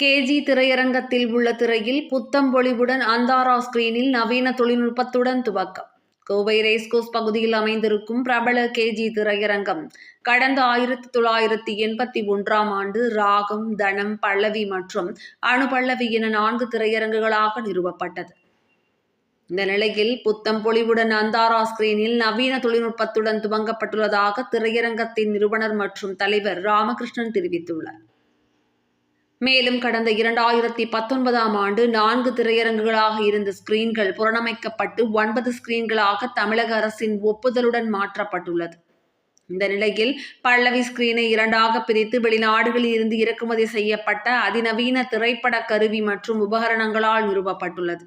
KG திரையரங்கத்தில் உள்ள திரையில் புத்தம் பொலிவுடன் அந்தாரா ஸ்கிரீனில் நவீன தொழில்நுட்பத்துடன் துவக்கம். கோவை ரேஸ்கோர்ஸ் பகுதியில் அமைந்திருக்கும் பிரபல கேஜி திரையரங்கம் கடந்த 1981ஆம் ஆண்டு ராகம், தனம், பல்லவி மற்றும் அனுபல்லவி என 4 திரையரங்குகளாக நிறுவப்பட்டது. இந்த நிலையில் புத்தம் பொலிவுடன் அந்தாரா ஸ்கிரீனில் நவீன தொழில்நுட்பத்துடன் துவங்கப்பட்டுள்ளதாக திரையரங்கத்தின் நிறுவனர் மற்றும் தலைவர் ராமகிருஷ்ணன் தெரிவித்துள்ளார். மேலும் கடந்த 2019ஆம் ஆண்டு 4 திரையரங்குகளாக இருந்த ஸ்கிரீன்கள் புனரமைக்கப்பட்டு 9 ஸ்கிரீன்களாக தமிழக அரசின் ஒப்புதலுடன் மாற்றப்பட்டுள்ளது. இந்த நிலையில் பல்லவி ஸ்கிரீனை 2ஆக பிரித்து வெளிநாடுகளில் இருந்து இறக்குமதி செய்யப்பட்ட அதிநவீன திரைப்பட கருவி மற்றும் உபகரணங்களால் நிறுவப்பட்டுள்ளது.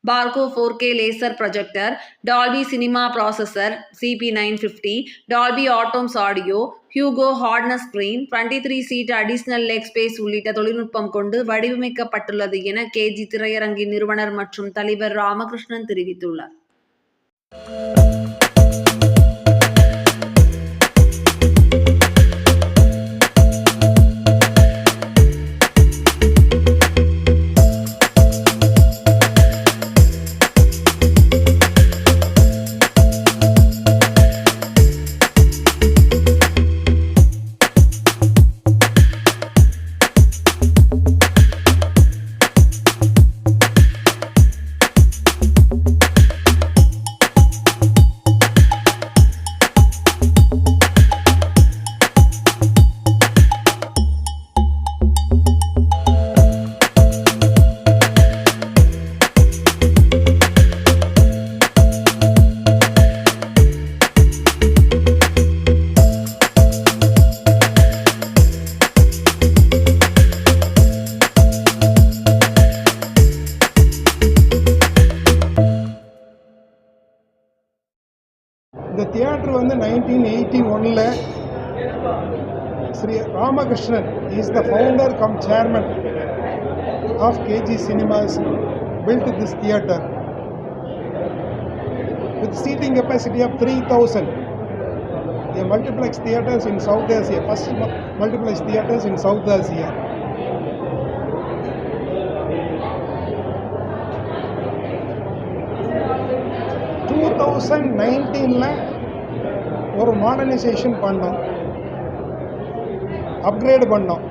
Barco 4K laser projector, Dolby cinema processor CP950, Dolby Atmos audio, Hugo Harkness screen, 23 seat additional leg space உள்ளிட்ட தொழில்நுட்பம் கொண்டு வடிவமைக்கப்பட்டுள்ளது என கேஜி திரையரங்கின் நிறுவனர் மற்றும் தலைவர் ராமகிருஷ்ணன் தெரிவித்துள்ளார். இந்த தியேட்டர் வந்து 1981ல் Sri Ramakrishnan is the founder cum chairman of KG Cinemas built this theatre with seating capacity of 3,000. A multiplex theatres in South Asia, first multiplex theatres in South Asia. ஒரு மாடர்னைசேஷன் பண்ணோம், அப்கிரேட் பண்ணோம்.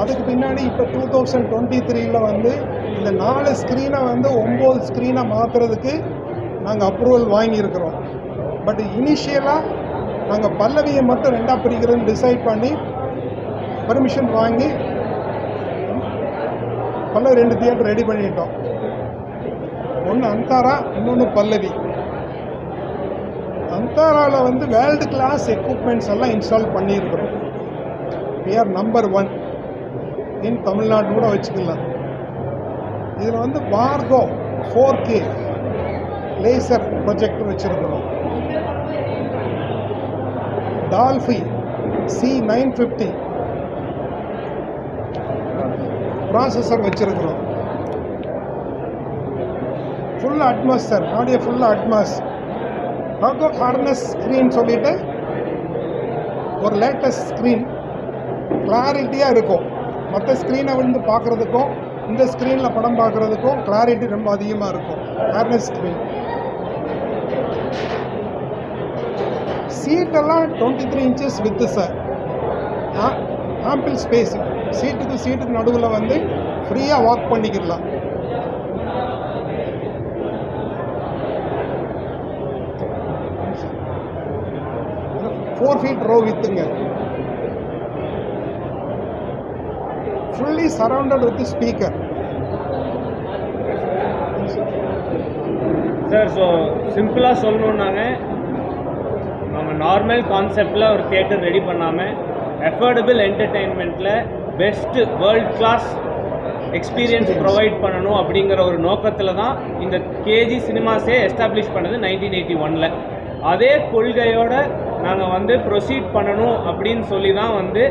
அதுக்கு பின்னாடி இப்போ 2023 வந்து இந்த 4 ஸ்க்ரீனை வந்து 9 ஸ்க்ரீனை மாற்றுறதுக்கு நாங்கள் அப்ரூவல் வாங்கியிருக்கிறோம். பட் இனிஷியலாக நாங்கள் பல்லவியை மட்டும் 2ஆக பிரிக்கிறதுன்னு டிசைட் பண்ணி பர்மிஷன் வாங்கி பல்லவி 2 தியேட்டர் ரெடி பண்ணிட்டோம். ஒன்று அந்தாரா, இன்னொன்று பல்லவி. அந்தாராவில் வந்து வேர்ல்டு கிளாஸ் எக்யூப்மெண்ட்ஸ் எல்லாம் இன்ஸ்டால் பண்ணியிருக்கிறோம். we are number 1 இன் தமிழ்நாடு கூட வச்சுக்கலாம். இதில் வந்து பார்கோ 4K லேசர் ப்ரொஜெக்டர் வச்சுருக்கிறோம். டால்பி C950 ப்ராசஸர் வச்சுருக்கிறோம். ஃபுல் அட்மாஸ் சார், ஆடியோ ஃபுல்லாக அட்மாஸ். ஹாகோ ஹார்னஸ் ஸ்க்ரீன் சொல்லிவிட்டு ஒரு லேட்டஸ்ட் ஸ்க்ரீன் கிளாரிட்டியாக இருக்கும். மற்ற ஸ்க்ரீனை வந்து பார்க்குறதுக்கும் இந்த ஸ்க்ரீனில் படம் பார்க்குறதுக்கும் கிளாரிட்டி ரொம்ப அதிகமாக இருக்கும். Harkness screen. சீட்டெல்லாம் 23 inches width sir. Ample space. சீட்டுக்கு நடுவில் வந்து ஃப்ரீயாக வாக் பண்ணிக்கலாம். Four feet row வித்துங்க. Fully surrounded with the speaker. Sir, so சிம்பிளாக சொல்லணுன்னாங்க, நம்ம நார்மல் கான்செப்டில் ஒரு தியேட்டர் ரெடி பண்ணாமல் அஃபோர்டபுள் என்டர்டெயின்மெண்ட்டில் best world class experience provide பண்ணணும் அப்படிங்கிற ஒரு நோக்கத்தில் தான் இந்த கேஜி சினிமாஸே எஸ்டாப்ளிஷ் பண்ணது 1981ல். அதே கொள்கையோடு நாங்கள் வந்து ப்ரொசீட் பண்ணணும் அப்படின்னு சொல்லி தான் வந்து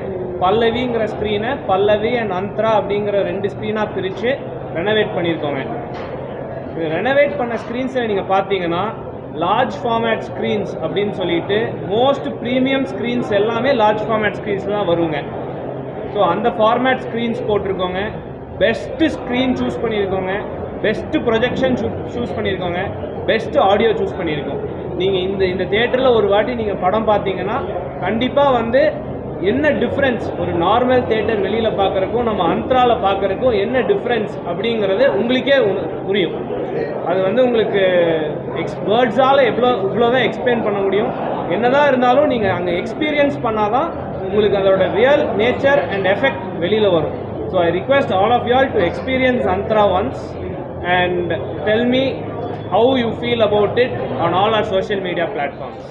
பல்லவிங்கிற ஸ்க்ரீனை பல்லவி அண்ட் அந்தரா அப்படிங்கிற 2 ஸ்க்ரீனாக பிரித்து ரெனோவேட் பண்ணியிருக்கோங்க. இது ரெனோவேட் பண்ண ஸ்க்ரீன்ஸில் நீங்கள் பார்த்தீங்கன்னா லார்ஜ் ஃபார்மேட் ஸ்க்ரீன்ஸ் அப்படின்னு சொல்லிட்டு மோஸ்ட் ப்ரீமியம் ஸ்க்ரீன்ஸ் எல்லாமே லார்ஜ் ஃபார்மேட் ஸ்க்ரீன்ஸ் தான் வருங்க. ஸோ ஸோ அந்த ஃபார்மேட் ஸ்க்ரீன்ஸ் போட்டிருக்கோங்க, பெஸ்ட்டு ஸ்க்ரீன் சூஸ் பண்ணியிருக்கோங்க, பெஸ்ட்டு ப்ரொஜெக்ஷன் சூஸ் பண்ணியிருக்கோங்க, பெஸ்ட்டு ஆடியோ சூஸ் பண்ணியிருக்கோம். நீங்கள் இந்த தேட்டரில் ஒரு வாட்டி நீங்கள் படம் பார்த்தீங்கன்னா கண்டிப்பாக வந்து என்ன டிஃப்ரென்ஸ் ஒரு நார்மல் தேட்டர் வெளியில் பார்க்குறக்கும் நம்ம அந்த்ராவில் பார்க்குறக்கும் என்ன டிஃப்ரென்ஸ் அப்படிங்கிறது உங்களுக்கே புரியும். அது வந்து உங்களுக்கு வேர்ட்ஸால் இவ்வளோதான் எக்ஸ்பிளைன் பண்ண முடியும். என்னதான் இருந்தாலும் நீங்கள் அங்கே எக்ஸ்பீரியன்ஸ் பண்ணால் தான் உங்களுக்கு அதோட ரியல் நேச்சர் அண்ட் எஃபெக்ட் வெளியில் வரும். So I request all of you all to experience அந்த்ரா once and tell me how you feel about it on all our social media platforms.